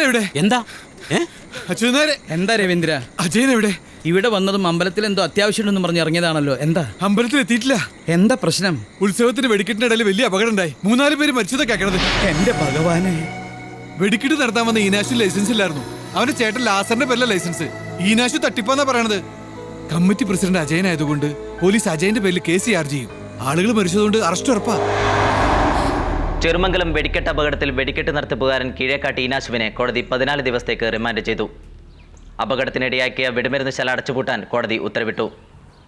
എവിടെ? എന്താ എന്താ രവീന്ദ്ര? അജയൻ എവിടെ? ഇവിടെ വന്നതും അമ്പലത്തിൽ എന്തോ അത്യാവശ്യമുണ്ടെന്ന് പറഞ്ഞ് ഇറങ്ങിയതാണല്ലോ. എന്താ? അമ്പലത്തിൽ എത്തിയിട്ടില്ല. എന്താ പ്രശ്നം? ഉത്സവത്തിന് വെടിക്കെട്ടിന്റെ ഇടയിൽ വലിയ അപകടം ഉണ്ടായി. 3-4 പേര് മരിച്ചതൊക്കെ കേൾക്കണത്. എന്റെ ഭഗവാനെ, വെടിക്കെട്ട് നടത്താൻ വന്ന ഈനാശു ലൈസൻസ് ഇല്ലായിരുന്നു. അവന്റെ ചേട്ടൻ ലാസറിന്റെ പേരിലെ ലൈസൻസ്. ഈനാശു തട്ടിപ്പാന്നാ പറയണത്. കമ്മിറ്റി പ്രസിഡന്റ് അജയനായതുകൊണ്ട് പോലീസ് അജയന്റെ പേരിൽ കേസ് ചാർജ് ചെയ്യും. ആളുകൾ മരിച്ചതുകൊണ്ട് അറസ്റ്റ് ഉറപ്പാ. ചെറുമംഗലം വെടിക്കെട്ട് അപകടത്തിൽ വെടിക്കെട്ട് നടത്തിപ്പുകാരൻ കീഴേക്കാട്ട് ഈനാശുവിനെ കോടതി 14 ദിവസത്തേക്ക് റിമാൻഡ് ചെയ്തു. അപകടത്തിനിടയാക്കിയ വെടിമരുന്ന് ശാല അടച്ചുപൂട്ടാൻ കോടതി ഉത്തരവിട്ടു.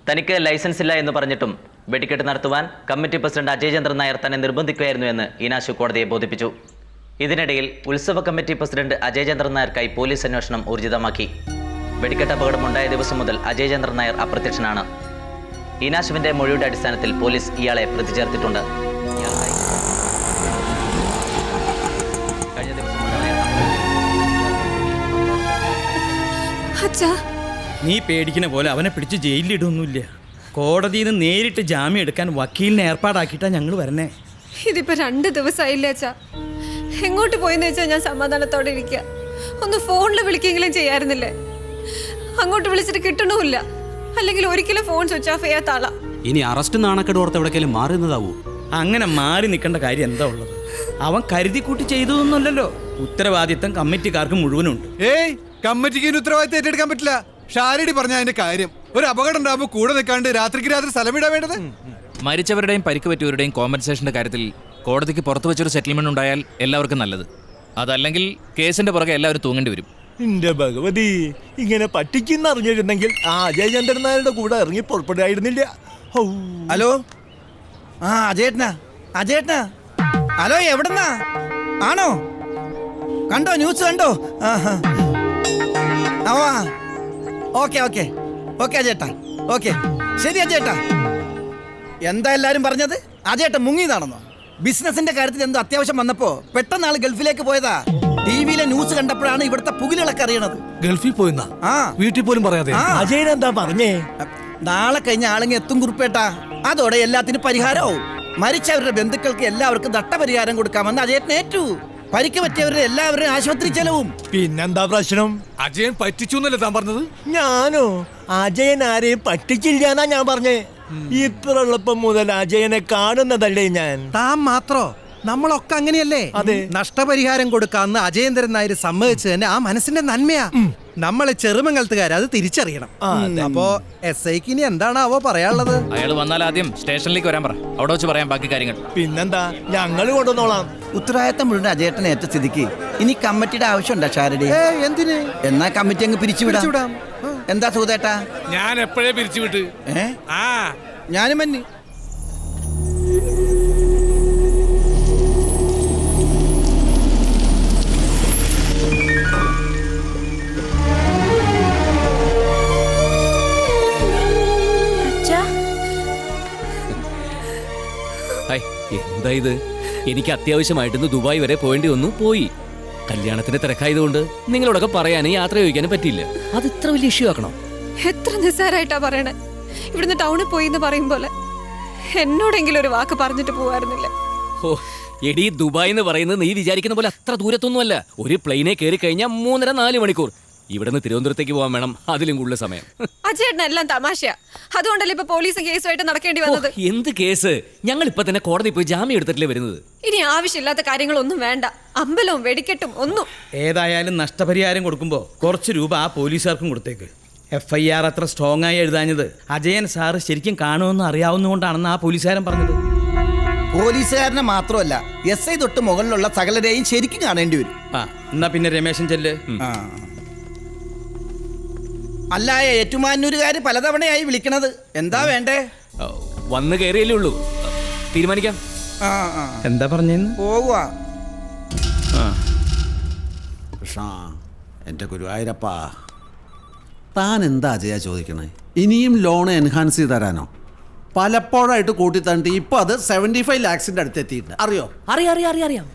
തനിക്ക് ലൈസൻസ് ഇല്ല എന്ന് പറഞ്ഞിട്ടും വെടിക്കെട്ട് നടത്തുവാൻ കമ്മിറ്റി പ്രസിഡന്റ് അജയ് ചന്ദ്രൻ നായർ തന്നെ നിർബന്ധിക്കുകയായിരുന്നു എന്ന് ഈനാശു കോടതിയെ ബോധിപ്പിച്ചു. ഇതിനിടയിൽ ഉത്സവ കമ്മിറ്റി പ്രസിഡന്റ് അജയ് ചന്ദ്രൻ നായർക്കായി പോലീസ് അന്വേഷണം ഊർജിതമാക്കി. വെടിക്കെട്ട് അപകടമുണ്ടായ ദിവസം മുതൽ അജയ് ചന്ദ്രൻ നായർ അപ്രത്യക്ഷനാണ്. ഈനാശുവിന്റെ മൊഴിയുടെ അടിസ്ഥാനത്തിൽ പോലീസ് ഇയാളെ പ്രതി ചേർത്തിട്ടുണ്ട്. നീ പേടിക്കുന്ന പോലെ അവനെ പിടിച്ച് ജയിലിലിടൊന്നുമില്ല. കോടതിയിൽ നിന്ന് നേരിട്ട് ജാമ്യം എടുക്കാൻ വക്കീലിനെ ഏർപ്പാടാക്കിയിട്ടാ ഞങ്ങൾ വരണേ. ഇതിപ്പോ 2 ദിവസമായില്ലേ അച്ഛാ? എങ്ങോട്ട് പോയെന്ന് വെച്ചാൽ ഞാൻ സമാധാനത്തോടെ ഇരിക്കുക. ഒന്ന് ഫോണിൽ വിളിക്കെങ്കിലും ചെയ്യാറുന്നില്ലേ? അങ്ങോട്ട് വിളിച്ചിട്ട് കിട്ടണമില്ല. അല്ലെങ്കിൽ ഒരിക്കലും ഫോൺ സ്വിച്ച് ഓഫ് ചെയ്യാത്ത ആളാ. ഇനി അറസ്റ്റ് നാണക്കേട് ഓർത്ത് എവിടേക്കെങ്കിലും മാറുന്നതാവൂ. അങ്ങനെ മാറി നിൽക്കേണ്ട കാര്യം എന്താ ഉള്ളത്? അവൻ കരുതി കൂട്ടി ചെയ്തതൊന്നുമല്ലല്ലോ. ഉത്തരവാദിത്തം കമ്മിറ്റിക്കാർക്ക് മുഴുവനുണ്ട്. ഏയ്, കമ്മിറ്റിക്ക് ഉത്തരവാദിത്തം ഏറ്റെടുക്കാൻ പറ്റില്ല. ഷാരിഡി പറഞ്ഞ അതിന്റെ കാര്യം. ഒരു അപകടം ഉണ്ടാകുമ്പോൾ കൂടെ നിൽക്കാണ്ട് രാത്രിക്ക് രാത്രി സ്ഥലമിടാൻ വേണ്ടത്. മരിച്ചവരുടെയും പരിക്ക് പറ്റിയവരുടെയും കോമ്പൻസേഷന്റെ കാര്യത്തിൽ കോടതിക്ക് പുറത്തു വെച്ചൊരു സെറ്റിൽമെന്റ് ഉണ്ടായാൽ എല്ലാവർക്കും നല്ലത്. അതല്ലെങ്കിൽ കേസിന്റെ പുറകെ എല്ലാവരും തൂങ്ങേണ്ടി വരും. എന്റെ ഭഗവതി, ഇങ്ങനെ പറ്റിക്കുന്ന അറിഞ്ഞിരുന്നെങ്കിൽ അജയ് ചന്ദ്രൻ നായരുടെ കൂടെ ഇറങ്ങി പുറപ്പെടുകയായിരുന്നില്ല. ഹലോ, അജയേട്ടനാ. ഹലോ, എവിടെന്നാ? ആണോ? കണ്ടോ? ന്യൂസ് കണ്ടോ? ഓക്കെ അജയേട്ടാ. ഓക്കെ, ശരി അജയേട്ടാ. എന്താ എല്ലാരും പറഞ്ഞത്? അജയേട്ടാ മുങ്ങിയതാണെന്നോ? ബിസിനസിന്റെ കാര്യത്തിൽ എന്തോ അത്യാവശ്യം വന്നപ്പോ പെട്ടെന്ന് ആള് ഗൾഫിലേക്ക് പോയതാ. ടിവിയിലെ ന്യൂസ് കണ്ടപ്പോഴാണ് ഇവിടുത്തെ പുകിലുകളൊക്കെ അറിയണത്. ഗൾഫിൽ പോയിന്നാ? വീട്ടിൽ പോലും പറയാതെ. അജയൻ എന്താ പറഞ്ഞേ? നാളെ കഴിഞ്ഞ ആളെങ്കിൽ എത്തും കുറിപ്പേട്ടാ. അതോടെ എല്ലാത്തിനും പരിഹാരമാവും. മരിച്ചവരുടെ ബന്ധുക്കൾക്ക് എല്ലാവർക്കും നഷ്ടപരിഹാരം കൊടുക്കാമെന്ന് അജയൻ ഏറ്റു. പരിക്ക് പറ്റിയവരുടെ എല്ലാവരും ആശുപത്രി ചെലവും. പിന്നെന്താ പ്രശ്നം? അജയൻ പറ്റിച്ചു എന്നല്ലേ താൻ പറഞ്ഞത്? ഞാനോ? അജയൻ ആരെയും പറ്റിച്ചില്ലാന്നാ ഞാൻ പറഞ്ഞേ. ഇത്ര എളുപ്പം മുതൽ അജയനെ കാണുന്നതല്ലേ ഞാൻ. താൻ മാത്രോ? നമ്മളൊക്കെ അങ്ങനെയല്ലേ? അതെ. നഷ്ടപരിഹാരം കൊടുക്കാന്ന് അജയേന്ദ്രൻ നായർ സമ്മതിച്ചു തന്നെ ആ മനസ്സിന്റെ നന്മയാ. നമ്മളെ ചെറുമംഗലത്തുകാർ അത് തിരിച്ചറിയണം. അപ്പോ SIക്ക് ഇനി എന്താണാവോ പറയാനുള്ളത്? അയാൾ വന്നാൽ ആദ്യം സ്റ്റേഷനിലേക്ക് വരാൻ പറ. അവിടെ വെച്ച് പറയാം ബാക്കി കാര്യങ്ങൾ. പിന്നെന്താ, ഞങ്ങൾ കൊണ്ടുവന്നോളാം. ഉത്തരവാദിത്തം മുഴുവൻ അജയേട്ടനെ ഏറ്റ സ്ഥിതിക്ക് ഇനി കമ്മിറ്റിയുടെ ആവശ്യമുണ്ടോ ഷാരടി? എന്തിന്? എന്നാ കമ്മിറ്റി അങ്ങ് പിരിച്ചുവിടാം. എന്താ സൂതേട്ടാ? ഞാൻ എപ്പോഴേ പിരിച്ചുവിട്ട്. ഞാനും മന്നി. എന്താ ഇത്? എനിക്ക് അത്യാവശ്യമായിട്ടൊന്ന് ദുബായ് വരെ പോവേണ്ടി വന്നു. പോയി. കല്യാണത്തിന് തിരക്കായതുകൊണ്ട് നിങ്ങളോടൊക്കെ പറയാനും യാത്ര ചോദിക്കാനും പറ്റിയില്ല. അത് ഇത്ര വലിയ ഇഷ്യൂ ആക്കണോ? എത്ര നിസ്സാരായിട്ടാ പറയണേ. ഇവിടുന്ന് ടൗണിൽ പോയി എന്ന് പറയും പോലെ എന്നോടെങ്കിലും ഒരു വാക്ക് പറഞ്ഞിട്ട് പോവായിരുന്നില്ല. ഓ എടി, ദുബായ് എന്ന് പറയുന്നത് നീ വിചാരിക്കുന്ന പോലെ അത്ര ദൂരത്തൊന്നുമല്ല. ഒരു പ്ലെയിനെ കയറി കഴിഞ്ഞാൽ 3.5-4 മണിക്കൂർ. ഇവിടുന്ന് തിരുവനന്തപുരത്തേക്ക് പോകാൻ വേണം അതിലും കൂടുതൽ സമയം. അജയേട്ടൻ എല്ലാം തമാശയാ. അതുകൊണ്ടല്ലേ ഇപ്പൊ പോലീസ് കേസുമായിട്ട് നടക്കേണ്ടി വന്നത്. എന്ത് കേസ്? ഞങ്ങൾ ഇപ്പൊ തന്നെ കോടതി പോയി ജാമ്യം എടുത്തിട്ടല്ലേ വരുന്നത്. ഇനി ആവശ്യമില്ലാത്ത കാര്യങ്ങളൊന്നും വേണ്ട. അമ്പലവും വെടിക്കെട്ടും ഒന്നും. ഏതായാലും നഷ്ടപരിഹാരം കൊടുക്കുമ്പോ കുറച്ച് രൂപ ആ പോലീസുകാർക്കും കൊടുത്തേക്ക്. FIR അത്ര സ്ട്രോങ് ആയി എഴുതാഞ്ഞത് അജയൻ സാറ് ശരിക്കും കാണുമെന്ന് അറിയാവുന്നതുകൊണ്ടാണെന്ന് ആ പോലീസുകാരൻ പറഞ്ഞത്. പോലീസുകാരനെ മാത്രമല്ല, SI തൊട്ട് മുകളിലുള്ള സകലരെയും ശരിക്കും കാണേണ്ടി വരും. എന്നാ പിന്നെ രമേശൻ ചെല്ല്. അല്ല, ഏറ്റുമാനൂരുകാര് പലതവണയായി വിളിക്കണത്. എന്താ വേണ്ടേ? വന്ന് കയറിയല്ലേ ഉള്ളൂ, തീരുമാനിക്കാം. എന്താ പറഞ്ഞെന്ന്? പോകുക. കൃഷ്ണ, എൻ്റെ ഗുരുവായൂരപ്പാ, താൻ എന്താ അജയ ചോദിക്കണേ? ഇനിയും ലോൺ എൻഹാൻസ് ചെയ്ത് തരാനോ? പലപ്പോഴായിട്ട് കൂട്ടി തന്നിട്ട് ഇപ്പൊ അത് 75 lakhs അടുത്ത് എത്തിയിട്ടുണ്ട്. അറിയോ? അറിയാം.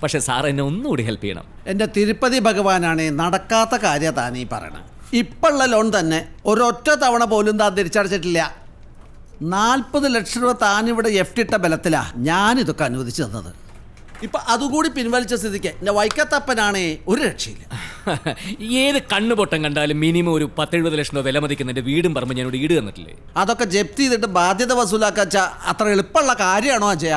പക്ഷെ സാർ എന്നെ ഒന്നുകൂടി ഹെൽപ്പ് ചെയ്യണം. എൻ്റെ തിരുപ്പതി ഭഗവാനാണ് നടക്കാത്ത കാര്യം താനീ പറയണം. ഇപ്പോഴുള്ള ലോൺ തന്നെ ഒരൊറ്റ തവണ പോലും താൻ തിരിച്ചടച്ചിട്ടില്ല. 40 ലക്ഷം രൂപ താനിവിടെ FD ഇട്ട ബലത്തിലാ ഞാനിതൊക്കെ അനുവദിച്ചു തന്നത്. ഇപ്പൊ അതുകൂടി പിൻവലിച്ച സ്ഥിതിക്ക് എന്റെ വൈക്കത്തപ്പനാണേ ഒരു രക്ഷയില്ല. ഏത് കണ്ണുപൊട്ടം കണ്ടാലും മിനിമം ഒരു 10-70 ലക്ഷം രൂപ വില മതിക്കുന്ന എൻ്റെ വീടും പറമ്പ് ഞാനോട് ഈട് തന്നിട്ടില്ലേ? അതൊക്കെ ജപ്തി ചെയ്തിട്ട് ബാധ്യത വസൂലാക്കാച്ച അത്ര എളുപ്പമുള്ള കാര്യമാണോ അജയ?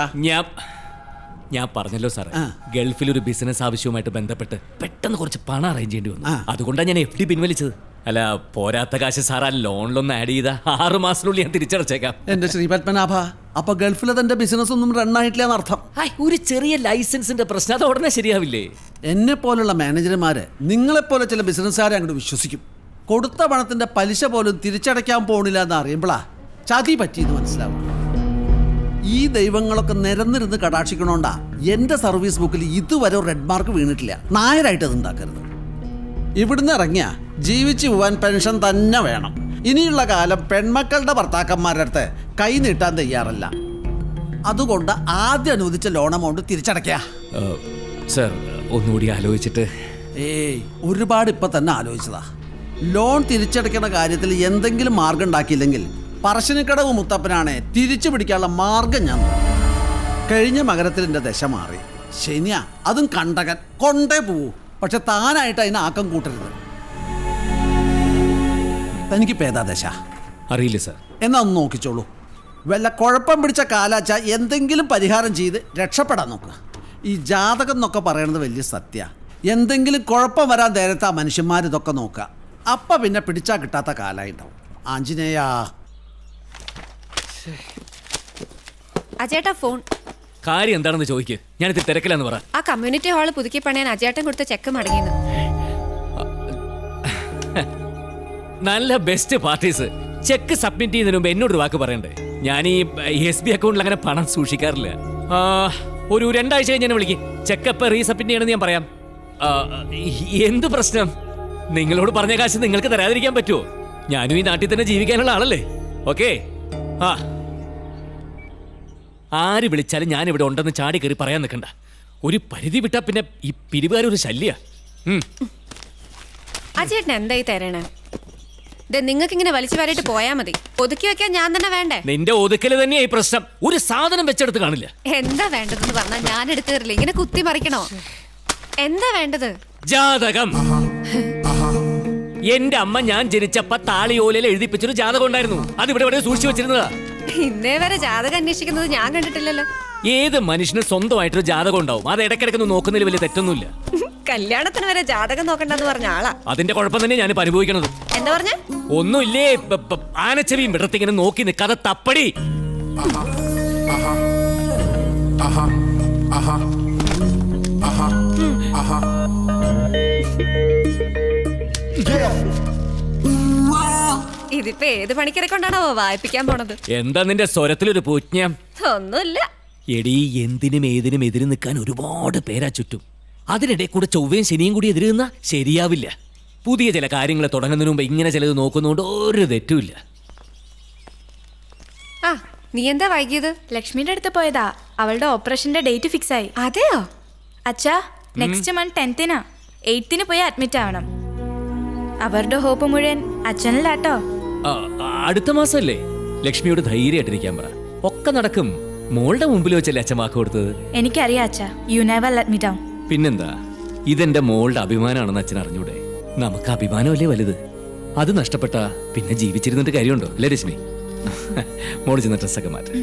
ഞാൻ പറഞ്ഞല്ലോ സാറേ, ഗൾഫിൽ ഒരു ബിസിനസ് ആവശ്യവുമായിട്ട് ബന്ധപ്പെട്ട് പെട്ടെന്ന് കുറച്ച് പണം അറേഞ്ച് ചെയ്യേണ്ടി വന്നു. അതുകൊണ്ടാണ് ഞാൻ FD പിൻവലിച്ചത്. അല്ല, പോരാത്ത കാശ് സാർ ആ ലോണിലൊന്ന് ആഡ് ചെയ്ത 6 മാസത്തിനുള്ളിൽ ഞാൻ തിരിച്ചടച്ചേക്കാം. എന്റെ ശ്രീപത്മനാഭ, അപ്പൊ ഗൾഫിലെ തന്റെ ബിസിനസ് ഒന്നും റണ്ണായിട്ടില്ല എന്നർത്ഥം. ഒരു ചെറിയ ലൈസൻസിന്റെ പ്രശ്നം, അത് ഉടനെ ശരിയാവില്ലേ? എന്നെ പോലുള്ള മാനേജർമാര് നിങ്ങളെപ്പോലെ ചില ബിസിനസ്സുകാരെ അങ്ങോട്ട് വിശ്വസിക്കും. കൊടുത്ത പണത്തിന്റെ പലിശ പോലും തിരിച്ചടയ്ക്കാൻ പോണില്ല എന്ന് അറിയുമ്പോഴാ ചതി പറ്റിയെന്ന് മനസ്സിലാവും. ഈ ദൈവങ്ങളൊക്കെ നിരന്നിരുന്ന് കടാക്ഷിക്കണോണ്ടാ എന്റെ സർവീസ് ബുക്കിൽ ഇതുവരെ റെഡ് മാർക്ക് വീണിട്ടില്ല. നായരായിട്ട് അത് ഉണ്ടാക്കരുത്. ഇവിടുന്ന് ഇറങ്ങിയ ജീവിച്ചു പോവാൻ പെൻഷൻ തന്നെ വേണം. ഇനിയുള്ള കാലം പെൺമക്കളുടെ ഭർത്താക്കന്മാരുടെ അടുത്ത് കൈ നീട്ടാൻ തയ്യാറല്ല. അതുകൊണ്ട് ആദ്യം അനുവദിച്ച ലോൺ എമൗണ്ട് തിരിച്ചടയ്ക്കുക. സർ, ഒന്നുകൂടി ആലോചിച്ചിട്ട്. ഒരുപാട് ഇപ്പൊ തന്നെ ആലോചിച്ചതാ. ലോൺ തിരിച്ചടയ്ക്കുന്ന കാര്യത്തിൽ എന്തെങ്കിലും മാർഗം ഉണ്ടാക്കിയില്ലെങ്കിൽ പറശ്ശിനിക്കടവ് മുത്തപ്പനാണെ തിരിച്ചു പിടിക്കാനുള്ള മാർഗം ഞാൻ നോക്കും. കഴിഞ്ഞ മകരത്തിൽ എൻ്റെ ദശ മാറി. ശനിയാ, അതും കണ്ടകൻ കൊണ്ടേ പോവൂ. പക്ഷെ താനായിട്ട് അതിന് ആക്കം കൂട്ടരുത്. തനിക്ക് പേതാ ദശ അറിയില്ല സർ. എന്നാ ഒന്ന് നോക്കിച്ചോളൂ. വല്ല കുഴപ്പം പിടിച്ച കാലാച്ച എന്തെങ്കിലും പരിഹാരം ചെയ്ത് രക്ഷപ്പെടാൻ നോക്കുക. ഈ ജാതകം എന്നൊക്കെ പറയണത് വലിയ സത്യ. എന്തെങ്കിലും കുഴപ്പം വരാൻ നേരത്തെ ആ മനുഷ്യന്മാർ ഇതൊക്കെ നോക്കുക. അപ്പം പിന്നെ പിടിച്ചാൽ കിട്ടാത്ത കാലായിട്ടുണ്ടാവും. ആഞ്ജനേയാ. അജേട്ടാ ഫോൺ. കാര്യം എന്താണെന്ന് ചോദിക്ക്. ഞാനിത് തിരക്കില്ലെന്ന് പറ. ആ കമ്മ്യൂണിറ്റി ഹാള് പുതുക്കി പണിയാൻ അജേട്ടൻ കൊടുത്ത ചെക്ക് മടങ്ങിയെന്ന്. നല്ല ബെസ്റ്റ് പാർട്ടീസ്. ചെക്ക് സബ്മിറ്റ് ചെയ്യുന്നതിന് മുമ്പ് എന്നോട് വാക്ക് പറയണ്ടേ? ഞാൻ ഈ SB അക്കൗണ്ടിൽ അങ്ങനെ പണം സൂക്ഷിക്കാറില്ല. ഒരു 2 ആഴ്ച കഴിഞ്ഞ് എന്നെ വിളിക്കും. ചെക്ക് എപ്പോൾ റീസബ്മിറ്റ് ചെയ്യണമെന്ന് ഞാൻ പറയാം. എന്ത് പ്രശ്നം? നിങ്ങളോട് പറഞ്ഞ കാശ് നിങ്ങൾക്ക് തരാതിരിക്കാൻ പറ്റുമോ? ഞാനും ഈ നാട്ടിൽ തന്നെ ജീവിക്കാനുള്ള ആളല്ലേ. ഓക്കെ. ആര് വിളിച്ചാലും ഞാൻ ഇവിടെ ഉണ്ടെന്ന് ചാടി കയറി പറയാൻ നിൽക്കണ്ട. ഒരു പരിധി വിട്ടാ പിന്നെ ഈ പിരിവുകാരൊരു ശല്യ. അജേട്ടൻ എന്തായി തരണേ? നിങ്ങൾക്ക് ഇങ്ങനെ വലിച്ചു വാരിയിട്ട് പോയാ മതി. ഒതുക്കി വെക്കാൻ ഞാൻ തന്നെ വേണ്ടേ? നിന്റെ ഒതുക്കല് തന്നെയാ ഈ പ്രശ്നം. ഒരു സാധനം വെച്ചെടുത്ത് കാണില്ല. എന്താ വേണ്ടതെന്ന് പറഞ്ഞാൽ ഞാൻ എടുത്തു തരില്ല. ഇങ്ങനെ കുത്തി മറിക്കണോ? എന്താ വേണ്ടത്? ജാതകം. എന്റെ അമ്മ ഞാൻ ജനിച്ചപ്പ താളിയോലയിൽ എഴുതിപ്പിച്ചൊരു ജാതകം ഉണ്ടായിരുന്നു. അത് ഇവിടെ സൂക്ഷിച്ചു വെച്ചിരുന്നതാ. ഇന്നേ വരെ ജാതകം അന്വേഷിക്കുന്നത് ഞാൻ കണ്ടിട്ടില്ലല്ലോ. ഏത് മനുഷ്യന് സ്വന്തമായിട്ടൊരു ജാതകം ഉണ്ടാവും. അത് ഇടയ്ക്കിടയ്ക്ക് നോക്കുന്നതിൽ വലിയ തെറ്റൊന്നുമില്ല. കല്യാണത്തിന് വരെ ജാതകം നോക്കണ്ടെന്ന് പറഞ്ഞ ആളാ. അതിന്റെ കുഴപ്പം തന്നെ ഞാൻ അനുഭവിക്കണത്. എന്താ പറഞ്ഞ? ഒന്നുമില്ലേ, ആനച്ചെവിയും വിടത്തിങ്ങനെ നോക്കി നിൽക്കാതെ തപ്പടി. ഇതിപ്പോ ഏത് പണിക്കരെ കൊണ്ടാണോ വായിപ്പിക്കാൻ പോണത്? എന്താ നിന്റെ സ്വരത്തിലൊരു പൂജ്ഞം? ഒന്നുമില്ല. എടീ, എന്തിനും ഏതിനും എതിര് നിൽക്കാൻ ഒരുപാട് പേരാ ചുറ്റും. അതിനിടെ കൂടെ ചൊവ്വയും ശനിയും കൂടി എതിര് നിന്നാ ശരിയാവില്ല. പുതിയ ചില കാര്യങ്ങൾ തുടങ്ങുന്നതിന് മുമ്പ് ഇങ്ങനെ ചിലത് നോക്കുന്നതുകൊണ്ട് ഒരു തെറ്റുമില്ല. ആ, നീ എന്താ വൈകിയത്? ലക്ഷ്മിയുടെ അടുത്ത് പോയതാ. അവളുടെ ഓപ്പറേഷന്റെ ഡേറ്റ് ഫിക്സ് ആയി. അതെയോ? അച്ഛാ, നെക്സ്റ്റ് മന്ത് 10th 8th പോയി അഡ്മിറ്റ് ആവണം. അവരുടെ ഹോപ്പ് മുഴുവൻ അച്ഛനിലാട്ടോ. അടുത്ത മാസമല്ലേ? ലക്ഷ്മിയോട് ധൈര്യമായിട്ടിരിക്കാൻ പറ. ഒക്കെ നടക്കും. മോളുടെ മുമ്പിൽ വെച്ചല്ലേ അച്ഛൻ വാക്ക് കൊടുത്തത്? എനിക്കറിയാം അച്ഛാ. You never let me down. പിന്നെന്താ, ഇതെന്റെ മോളുടെ അഭിമാനമാണെന്ന് അച്ഛൻ അറിഞ്ഞൂടെ? നമുക്ക് അഭിമാനമല്ലേ വലുത്. അത് നഷ്ടപ്പെട്ട പിന്നെ ജീവിച്ചിരുന്നിട്ട് കാര്യമുണ്ടോ? അല്ലേ രശ്മി? മോള് ചെന്ന ഡ്രസ്സൊക്കെ മാറ്റം.